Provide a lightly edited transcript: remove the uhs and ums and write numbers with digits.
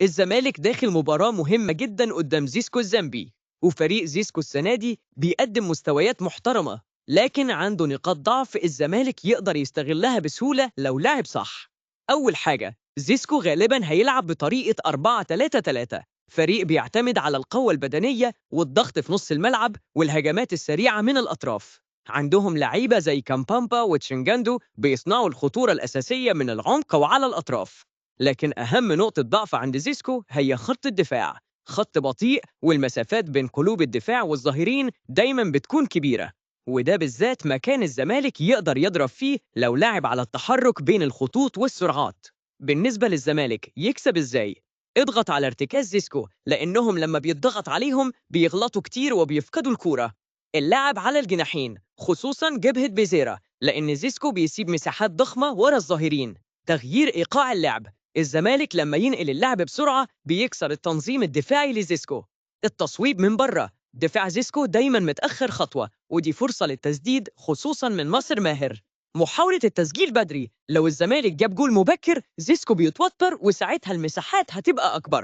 الزمالك داخل مباراة مهمة جدا قدام زيسكو الزامبي، وفريق زيسكو السنة دي بيقدم مستويات محترمة، لكن عنده نقاط ضعف الزمالك يقدر يستغلها بسهولة لو لعب صح. أول حاجة، زيسكو غالبا هيلعب بطريقة 4-3-3، فريق بيعتمد على القوة البدنية والضغط في نص الملعب والهجمات السريعة من الأطراف. عندهم لعيبة زي كامبامبا وتشنجاندو بيصنعوا الخطورة الأساسية من العمق وعلى الأطراف. لكن أهم نقطة ضعف عند زيسكو هي خط الدفاع، خط بطيء والمسافات بين قلوب الدفاع والظهيرين دايما بتكون كبيرة، وده بالذات مكان الزمالك يقدر يضرب فيه لو لعب على التحرك بين الخطوط والسرعات. بالنسبة للزمالك يكسب ازاي؟ اضغط على ارتكاز زيسكو، لأنهم لما بيضغط عليهم بيغلطوا كتير وبيفقدوا الكورة. اللعب على الجناحين خصوصا جبهة بيزيرا، لأن زيسكو بيسيب مساحات ضخمة ورا الظهيرين. تغيير إيقاع اللعب، الزمالك لما ينقل اللعب بسرعة بيكسر التنظيم الدفاعي لزيسكو. التصويب من بره، دفاع زيسكو دايما متأخر خطوة، ودي فرصة للتسديد خصوصا من ناصر ماهر. محاولة التسجيل بدري، لو الزمالك جاب جول مبكر زيسكو بيتوتر وساعتها المساحات هتبقى أكبر.